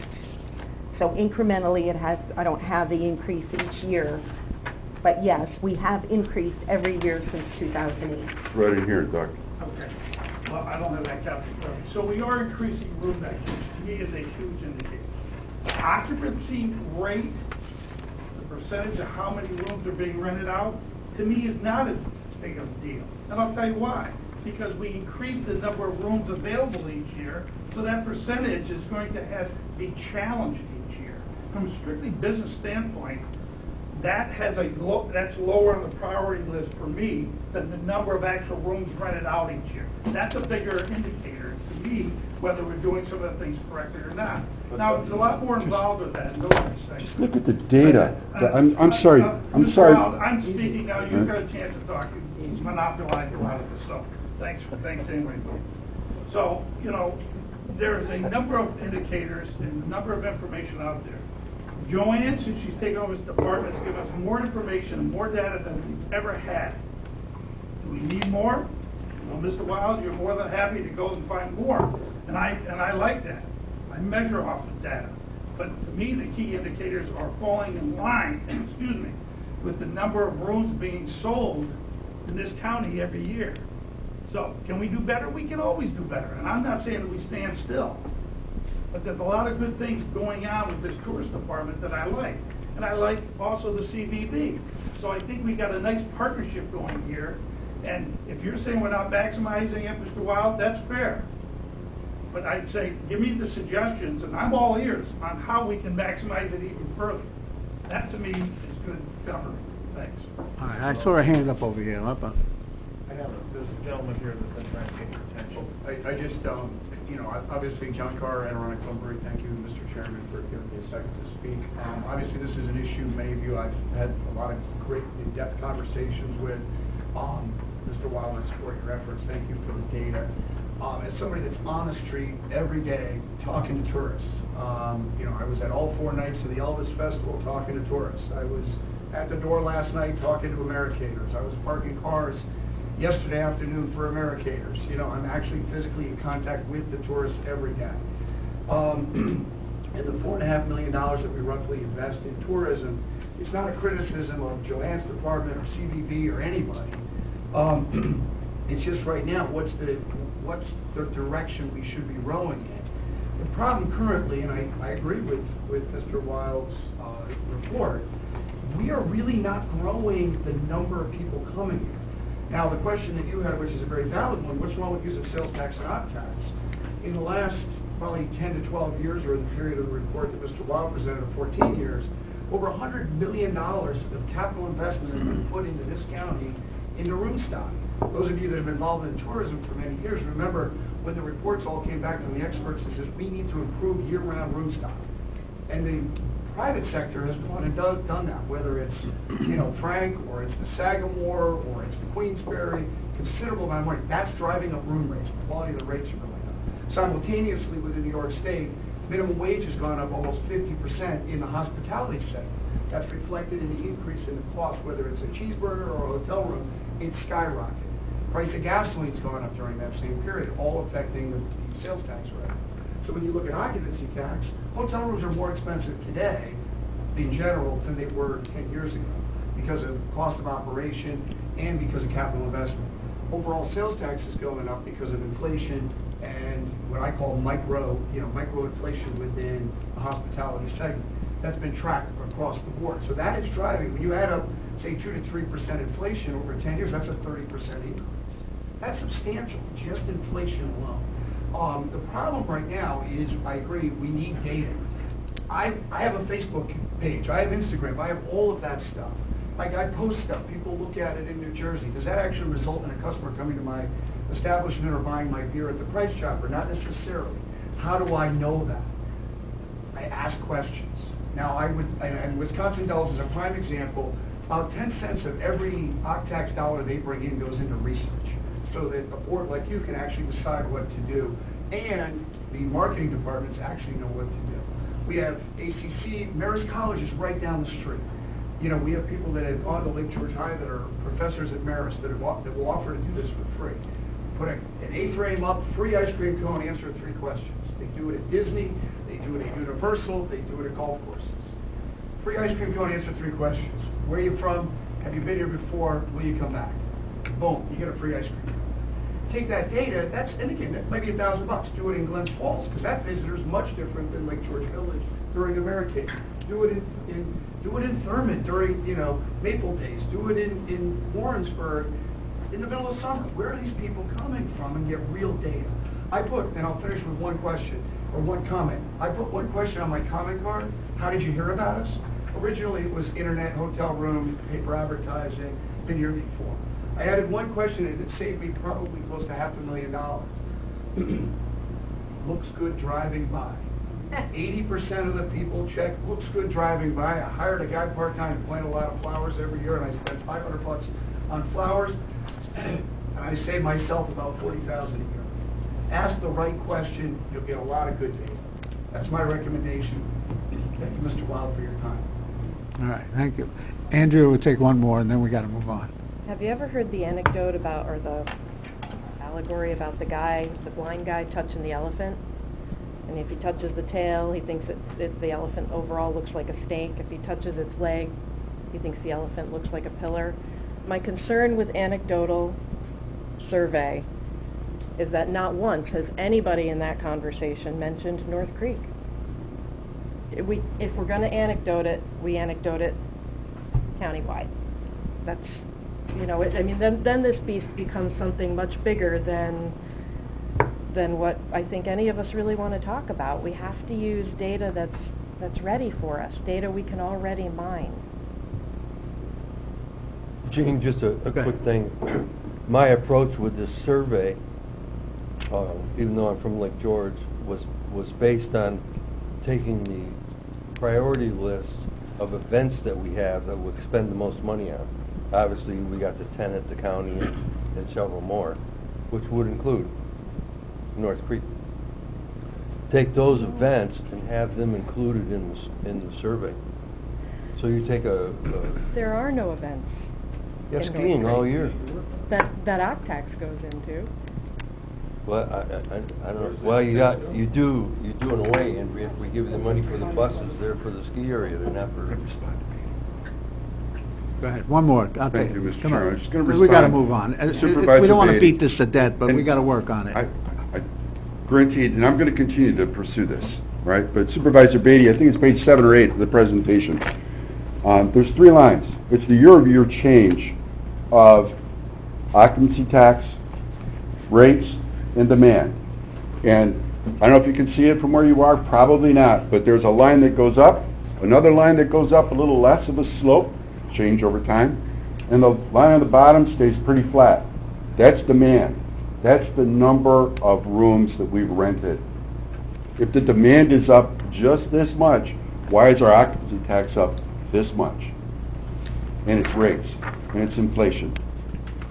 So incrementally, I don't have the increase each year, but yes, we have increased every year since 2008. Right in here, Doc. Okay. Well, I don't have that calculation. So we are increasing room nights, which to me is a huge indicator. Occupancy rate, the percentage of how many rooms are being rented out, to me is not as big of a deal. And I'll tell you why. because we increased the number of rooms available each year, so that percentage is going to have a challenge each year. From a strictly business standpoint, that has that's lower on the priority list for me than the number of actual rooms rented out each year. That's a bigger indicator to me whether we're doing some of the things correctly or not. Now, there's a lot more involved with that, Just look at the data. I'm sorry. Mr. Wild, I'm speaking now. You've got a chance to talk. He's monopolized a lot of this, so thanks anyway. So, you know, there's a number of indicators and a number of information out there. Joanne, since she's taken over this department, has given us more information and more data than we've ever had. Do we need more? Well, Mr. Wild, you're more than happy to go and find more, and I like that. I measure off the data. But to me, the key indicators are falling in line, excuse me, with the number of rooms being sold in this county every year. So, can we do better? We can always do better. And I'm not saying that we stand still. But there's a lot of good things going on with this tourist department that I like. And I like also the CVB. So I think we got a nice partnership going here. And if you're saying we're not maximizing it, Mr. Wild, that's fair. But I'd say, give me the suggestions, and I'm all ears on how we can maximize it even further. That, to me, is good government. Thanks. All right, I saw a hand up over here. There's a gentleman here that's been trying to get your attention. I just, you know, obviously, John Carr, Adirondack Lumber, thank you, Mr. Chairman, for giving me a second to speak. Obviously, this is an issue many of you I've had a lot of great in-depth conversations with. Mr. Wild, I support your efforts. Thank you for the data. As somebody that's on the street every day talking to tourists, you know, I was at all 4 nights of the Elvis Festival talking to tourists. I was at the door last night talking to Americators. I was parking cars yesterday afternoon for Americators. You know, I'm actually physically in contact with the tourists every day. And the $4.5 million that we roughly invest in tourism, it's not a criticism of Joanne's department or CVB or anybody. It's just right now, what's the direction we should be rowing in? The problem currently, and I agree with Mr. Wild's report, we are really not growing the number of people coming here. Now, the question that you had, which is a very valid one, what's wrong with using sales tax and op tax? In the last probably 10 to 12 years, or in the period of the report that Mr. Wild presented of 14 years, over $100 million of capital investment has been put into this county into room stock. Those of you that have been involved in tourism for many years remember when the reports all came back from the experts that says we need to improve year-round room stock. And the private sector has gone and done that, whether it's, you know, Frank, or it's the Sagamore, or it's the Queensberry, considerable amount of money. That's driving up room rates. The quality of the rates are going up. Simultaneously, within New York State, minimum wage has gone up almost 50% in the hospitality sector. That's reflected in the increase in the cost, whether it's a cheeseburger or a hotel room, it's skyrocketed. Price of gasoline's gone up during that same period, all affecting the sales tax rate. So when you look at occupancy tax, hotel rooms are more expensive today, in general, than they were 10 years ago, because of cost of operation and because of capital investment. Overall sales tax is going up because of inflation and what I call micro inflation within the hospitality segment. That's been tracked across the board. So that is driving, when you add up, say, 2 to 3% inflation over 10 years, that's a 30% increase. That's substantial, just inflation alone. The problem right now is, I agree, we need data. I have a Facebook page, I have Instagram, I have all of that stuff. Like, I post stuff, people look at it in New Jersey. Does that actually result in a customer coming to my establishment or buying my beer at the Price Chopper? Not necessarily. How do I know that? I ask questions. Now, and Wisconsin Dells is a prime example. About 10 cents of every OCTAX dollar they bring in goes into research, so that a board like you can actually decide what to do, and the marketing departments actually know what to do. We have ACC, Marist College is right down the street. You know, we have people that have gone to Lake George High that are professors at Marist that will offer to do this for free. Put an A-frame up, free ice cream cone, answer 3 questions. They do it at Disney, they do it at Universal, they do it at golf courses. Free ice cream cone, answer 3 questions. Where are you from? Have you been here before? Will you come back? Boom, you get a free ice cream cone. Take that data, and again, that might be $1,000. Do it in Glens Falls, because that visitor is much different than Lake George Village during Americade. Do it in Thurmond during, you know, Maple Days. Do it in Warrensburg in the middle of summer. Where are these people coming from and get real data? I put, and I'll finish with one question, or one comment. I put one question on my comment card. How did you hear about us? Originally, it was internet, hotel room, paper advertising, been here before. I added one question and it saved me probably close to $500,000. Looks good driving by. 80% of the people check, looks good driving by. I hired a guy part-time to plant a lot of flowers every year, and I spent $500 on flowers, and I save myself about $40,000 a year. Ask the right question, you'll get a lot of good data. That's my recommendation. Thank you, Mr. Wild, for your time. All right, thank you. Andrew, we'll take one more, and then we got to move on. Have you ever heard the anecdote about, or the allegory about the blind guy touching the elephant? And if he touches the tail, he thinks the elephant overall looks like a snake. If he touches its leg, he thinks the elephant looks like a pillar. My concern with anecdotal survey is that not once has anybody in that conversation mentioned North Creek. If we're going to anecdote it, we anecdote it countywide. That's, then this beast becomes something much bigger than what I think any of us really want to talk about. We have to use data that's ready for us, data we can already mine. Gene, just a quick thing. My approach with this survey, even though I'm from Lake George, was based on taking the priority list of events that we have that we spend the most money on. Obviously, we got the 10 at the county and several more, which would include North Creek. Take those events and have them included in the survey. So you take There are no events. Yeah, in skiing North all Creek year. That OCTAX goes into. Well, I don't know. Well, you do in a way, and we give you the money for the buses. They're for the ski area. They're not for. Go ahead, one more. I'll Thank take you, it. Mr. Come on. Chairman. I'm just gonna We got to respond. move on. Supervisor We don't want to Beatty. beat this to death, but we got to work on it. I guaranteed, and I'm going to continue to pursue this, right? But Supervisor Beatty, I think it's page 7 or 8 of the presentation. There's 3 lines. It's the year-over-year change of occupancy tax, rates, and demand. And I don't know if you can see it from where you are, probably not, but there's a line that goes up, another line that goes up a little less of a slope, change over time, and the line on the bottom stays pretty flat. That's demand. That's the number of rooms that we've rented. If the demand is up just this much, why is our occupancy tax up this much? And it's rates, and it's inflation.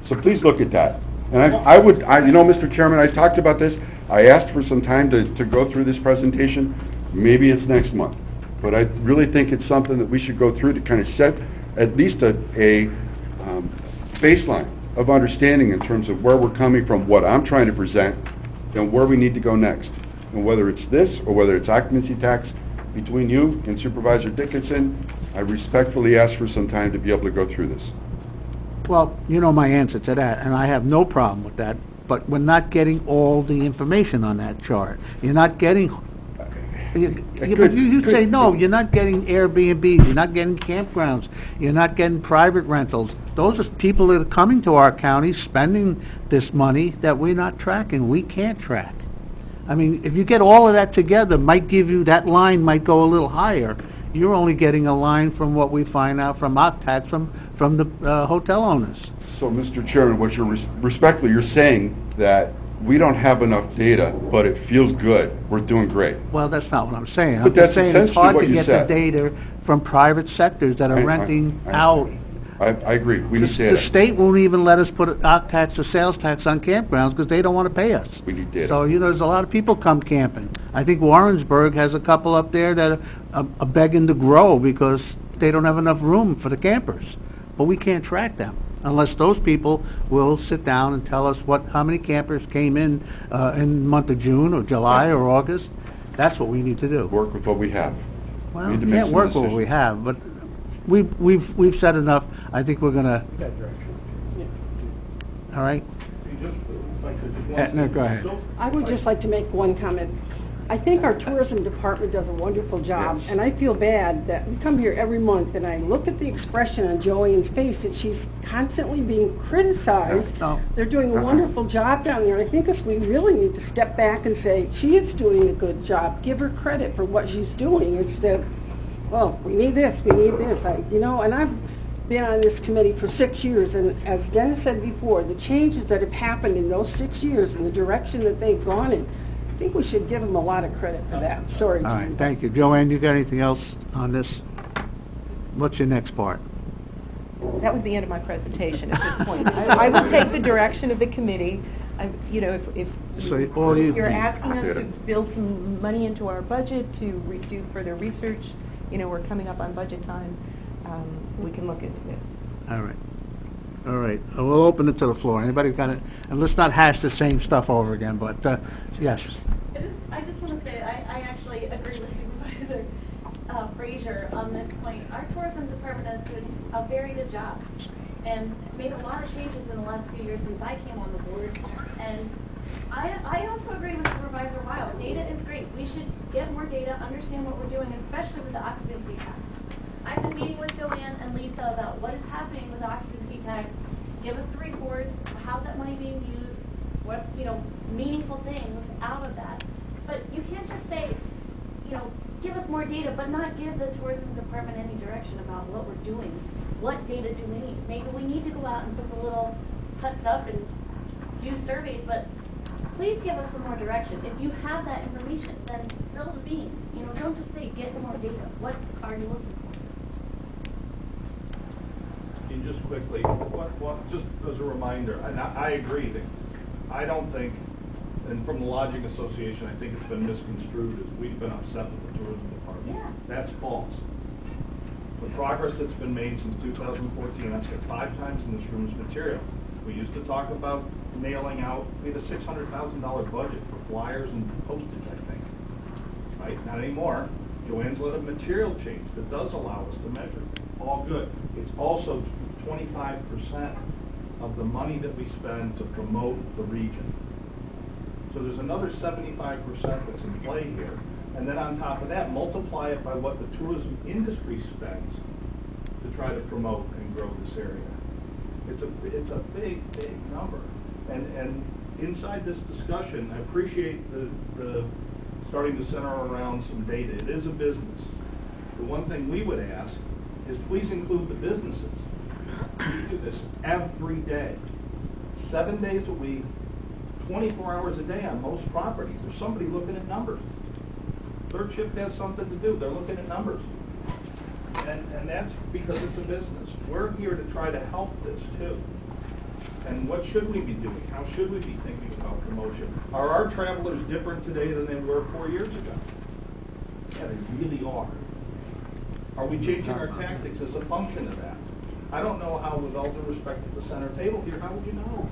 So please look at that. And Mr. Chairman, I talked about this. I asked for some time to go through this presentation. Maybe it's next month. But I really think it's something that we should go through to kind of set at least a baseline of understanding in terms of where we're coming from, what I'm trying to present, and where we need to go next. And whether it's this or whether it's occupancy tax, between you and Supervisor Dickinson, I respectfully ask for some time to be able to go through this. Well, you know my answer to that, and I have no problem with that, but we're not getting all the information on that chart. You're not getting... You say, no, you're not getting Airbnbs, you're not getting campgrounds, you're not getting private rentals. Those are people that are coming to our county, spending this money that we're not tracking, we can't track. I mean, if you get all of that together, might give you, that line might go a little higher. You're only getting a line from what we find out from OCTAX, from the hotel owners. So, Mr. Chairman, what you're respectfully, you're saying that we don't have enough data, but it feels good. We're doing great. Well, that's not what I'm saying. But I'm just that's saying it's essentially hard what to you get said. the data from private sectors that are renting out. I agree. We need The data. state won't even let us put OCTAX or sales tax on campgrounds because they don't want to pay us. We need data. So, there's a lot of people come camping. I think Warrensburg has a couple up there that are begging to grow because they don't have enough room for the campers. But we can't track them unless those people will sit down and tell us how many campers came in the month of June or July or August. That's what we need to do. Work with what we have. Well, We need to we make can't some work with what decisions. we have, but we've said enough. I think we're gonna. All right. Just, like, just one No, go ahead. So- I would just like to make one comment. I think our tourism department does a wonderful job, Yes. and I feel bad that we come here every month and I look at the expression on Joanne's face that she's constantly being criticized. No. They're doing a wonderful job down there. I think we really need to step back and say, she is doing a good job. Give her credit for what she's doing instead of, well, we need this, we need this. And I've been on this committee for 6 years, and as Dennis said before, the changes that have happened in those 6 years and the direction that they've gone in, I think we should give them a lot of credit for that. Sorry, All right, Jim. thank you. Joanne, you got anything else on this? What's your next part? That was the end of my presentation at this point. I will take the direction of the committee. If So all you- you're asking us Get to it. build some money into our budget to do further research, we're coming up on budget time, we can look into it. All right. All right. We'll open it to the floor. Anybody got it? And let's not hash the same stuff over again, but, yes. I just want to say, I actually agree with Supervisor Frazier on this point. Our tourism department has done a very good job and made a lot of changes in the last few years since I came on the board. And I also agree with Supervisor Weil. Data is great. We should get more data, understand what we're doing, especially with the occupancy tax. I've been meeting with Joanne and Lisa about what is happening with the occupancy tax. Give us the reports, how's that money being used, what, meaningful things out of that. But you can't just say, give us more data, but not give the tourism department any direction about what we're doing. What data do we need? Maybe we need to go out and put the little cuts up and do surveys, but please give us some more direction. If you have that information, then spill the beans. Don't just say, get more data. What are you looking for? And just quickly, just as a reminder, and I agree that I don't think, and from the Lodging Association, I think it's been misconstrued as we've been upset with the tourism department. Yeah. That's false. The progress that's been made since 2014, I've said 5 times in this room, is material. We used to talk about mailing out, we had a $600,000 budget for flyers and postage, I think. Right? Not anymore. Joanne's led a material change that does allow us to measure. All good. It's also 25% of the money that we spend to promote the region. So there's another 75% that's in play here. And then on top of that, multiply it by what the tourism industry spends to try to promote and grow this area. It's a big, big number. And inside this discussion, I appreciate the starting to center around some data. It is a business. The one thing we would ask is please include the businesses. We do this every day, 7 days a week, 24 hours a day on most properties. There's somebody looking at numbers. Third shift has something to do. They're looking at numbers. And that's because it's a business. We're here to try to help this too. And what should we be doing? How should we be thinking about promotion? Are our travelers different today than they were 4 years ago? Yeah, they really are. Are we changing our tactics as a function of that? I don't know how, with all due respect to the center table here, how would you know?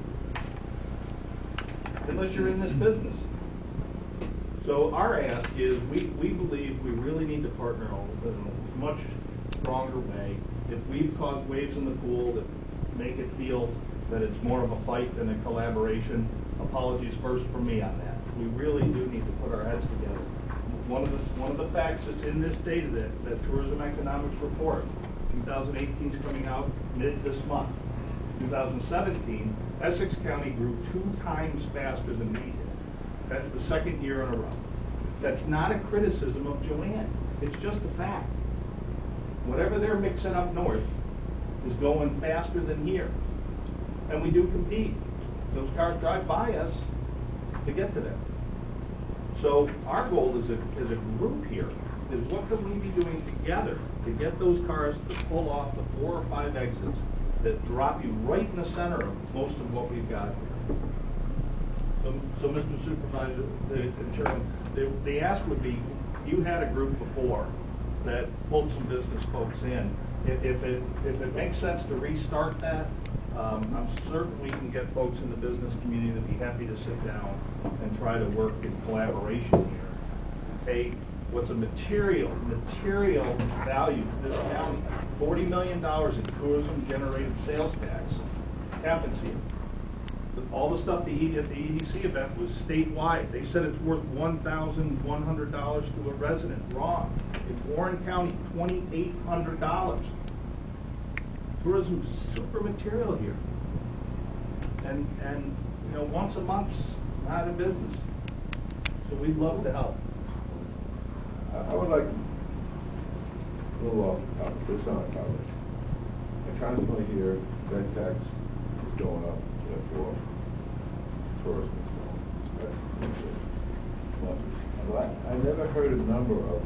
Unless you're in this business. So our ask is, we believe we really need to partner in a much stronger way. If we've caused waves in the pool that make it feel that it's more of a fight than a collaboration, apologies first from me on that. We really do need to put our heads together. One of the facts that's in this data, that Tourism Economics Report, 2018 is coming out mid this month. 2017, Essex County grew 2 times faster than we did. That's the 2nd year in a row. That's not a criticism of Joanne. It's just a fact. Whatever they're mixing up north is going faster than here. And we do compete. Those cars drive by us to get to them. So our goal as a group here is what can we be doing together to get those cars to pull off the 4 or 5 exits that drop you right in the center of most of what we've got here. So Mr. Supervisor and Chairman, the ask would be, you had a group before that pulled some business folks in. If it makes sense to restart that, I'm certain we can get folks in the business community to be happy to sit down and try to work in collaboration here. Take what's a material value to this county, $40 million in tourism-generated sales tax happens here. All the stuff at the EDC event was statewide. They said it's worth $1,100 to a resident. Wrong. In Warren County, $2,800. Tourism's super material here. And you know, once a month's not a business. So we'd love to help. I would like a little off topic, this on topic. I constantly hear bed tax is going up, therefore tourism is going up. But I never heard a number of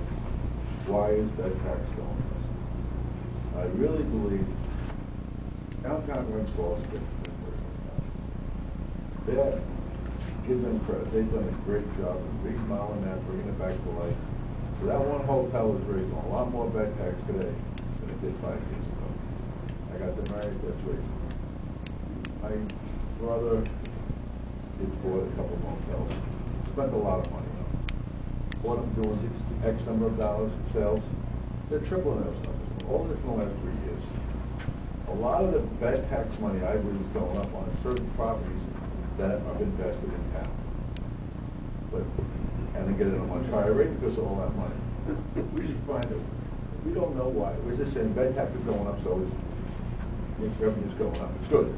why is bed tax going up. I really believe downtown Glens Falls gets that. Give them credit. They've done a great job of remodeling that, bringing it back to life. So that one hotel is raising a lot more bed tax today than it did 5 years ago. I got the married, that's raising. My brother did bought a couple motels. Spent a lot of money on them. Bought them doing X number of dollars in sales. They're tripling those numbers. All this in the last 3 years. A lot of the bed tax money I believe is going up on certain properties that are invested in town. And they get it at a much higher rate because of all that money. We should find it. We don't know why. We're just saying bed tax is going up, so it's revenue's going up. It's good.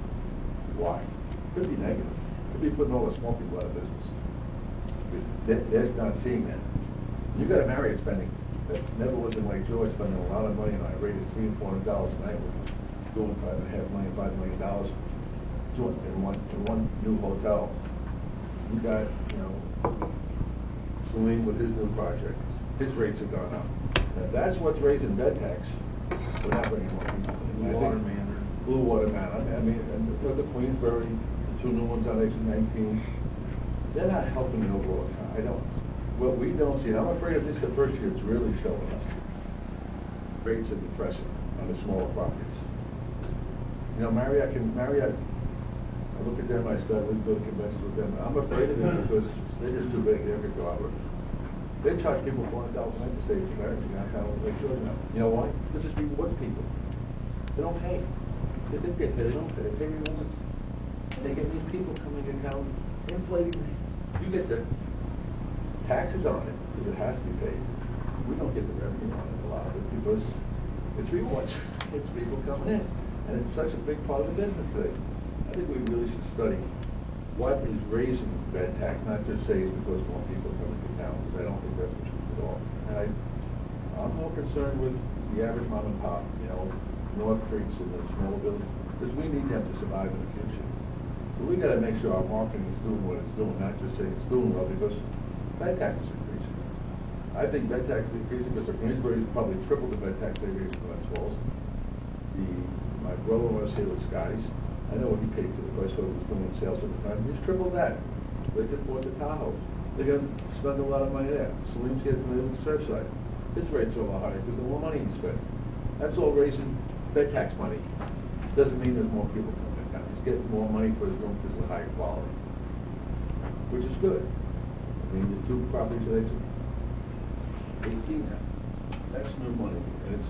Why? Could be negative. Could be putting all the small people out of business. They're not seeing that. You got a Marriott spending that never was in Lake George, spending a lot of money, and I rated $300 and $400 a night with doing $5.5 million, $5 million in one new hotel. You got, you know, Salim with his new project. His rates have gone up. Now that's what's raising bed tax. What happened in Blue Water Manor. Blue Water Manor. I mean, and the Queensbury, the two new ones on exit 19. They're not helping the overall economy. I don't. What we don't see, and I'm afraid of this the first year, it's really showing us. Rates are depressing on the smaller properties. You know, Marriott, I look at them, I start to go to conventions with them. I'm afraid of them because they're just too big. They're every dollar. They charge people $400 a night to stay in American downtown Lake George now. You know why? This is people with people. They don't pay. They think they pay. They don't pay. They pay every once. They get these people coming in town inflating. You get the taxes on it because it has to be paid. We don't get the revenue on it a lot of it because it's rewards. It's people coming in. And it's such a big part of the business today. I think we really should study what is raising bed tax, not just say it's because more people are coming to town, because I don't think that's the truth at all. And I'm more concerned with the average mom and pop, you know, North Creeks and the smaller buildings, because we need them to survive in the future. So we got to make sure our marketing is doing what it's doing, not just saying it's doing well, because bed tax is increasing. I think bed tax is increasing because the Queensbury has probably tripled the bed tax they raised in Glens Falls. My brother-in-law was here with Scotty's. I know what he paid for the place, what he was doing in sales at the time. He's tripled that. They just bought the Tahoe. They're going to spend a lot of money there. Salim's here from the Surfside. His rates are a lot higher because the more money he spent. That's all raising bed tax money. Doesn't mean there's more people coming to town. He's getting more money for his room because of higher quality, which is good. I mean, the two properties that I took, 18 now. That's new money, and it's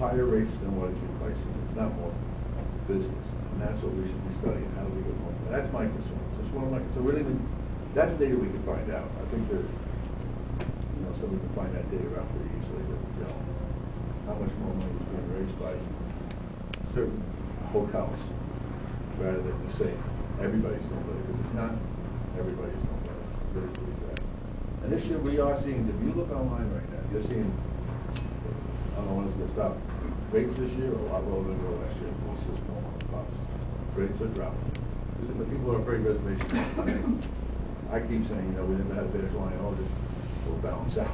higher rates than what it's replacing. It's not more business. And that's what we should be studying. How do we get more? And that's my concern. That's one of my concerns. So really, that's data we can find out. I think that, you know, somebody can find that data out pretty easily. That, you know, how much more money is being raised by certain hotels rather than to say everybody's doing better. Because it's not everybody's doing better. I really believe that. And this year we are seeing, if you look online right now, you're seeing, I don't know when it's going to stop. Rates this year are a lot lower than they were last year. It's just more on the cost. Rates are dropping. Because the people are afraid reservations. I keep saying, you know, we never had a finish line. Oh, this will balance out.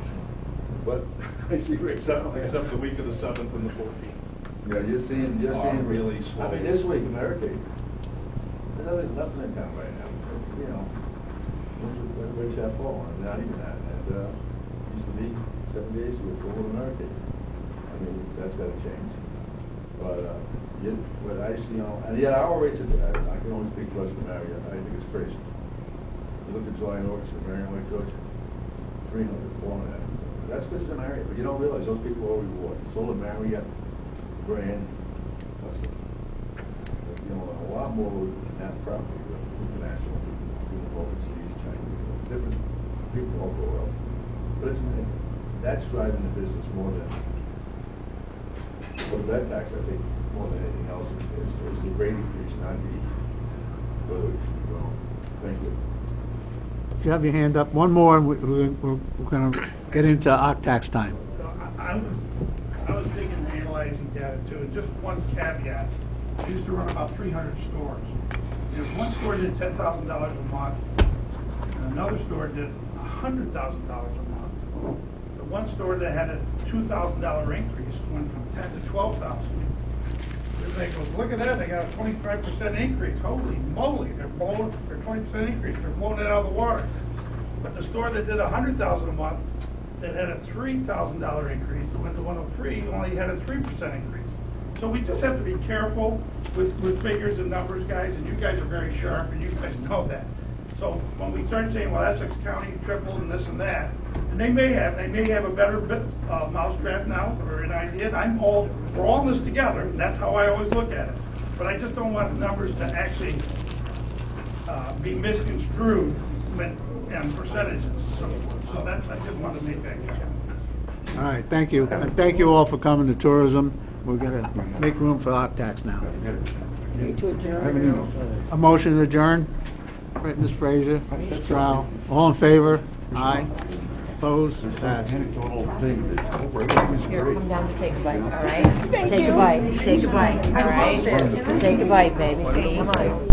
But I see rates up. Except the week of the 7th and the 14th. Yeah, you're seeing really slow. I mean, this week, America, there's nothing in town right now. You know, rates have fallen. Not even that. And used to be 7 days ago, full of America. I mean, that's got to change. But what I see, you know, and yet our rates, I can only speak for us in Marriott. I think it's crazy. You look at July and August in Marion, Lake George, 300, 400. That's because it's a Marriott, but you don't realize those people are rewarded. It's all a Marriott brand custom. You know, a lot more than that property. international people overseas, Chinese, different people all go out. But that's driving the business more than, well, that tax, I think, more than anything else, is the rate increase, not the village. Well, thank you. You have your hand up. One more, and we're going to get into Octax time. So I was digging and analyzing data too, and just one caveat. I used to run about 300 stores. There's one store did $10,000 a month, and another store did $100,000 a month. The one store that had a $2,000 increase went from 10 to 12,000. They go, look at that, they got a 25% increase. Holy moly, they're 20% increase. They're blowing it out of the water. But the store that did $100,000 a month, that had a $3,000 increase, went to 103, only had a 3% increase. So we just have to be careful with figures and numbers, guys, and you guys are very sharp, and you guys know that. So when we start saying, well, Essex County tripled and this and that, and they may have a better mousetrap now, or an idea, and we're all in this together, and that's how I always look at it. But I just don't want the numbers to actually be misconstrued and percentages. So that's, I just wanted to make that clear. All right, thank you. And thank you all for coming to tourism. We're going to make room for Octax now. A motion to adjourn? Ms. Fraser, Mr. Rao, all in favor? Aye. Opposed? Passed. Here, come down to say goodbye, all right? Say goodbye, all right? Say goodbye, baby. Come on.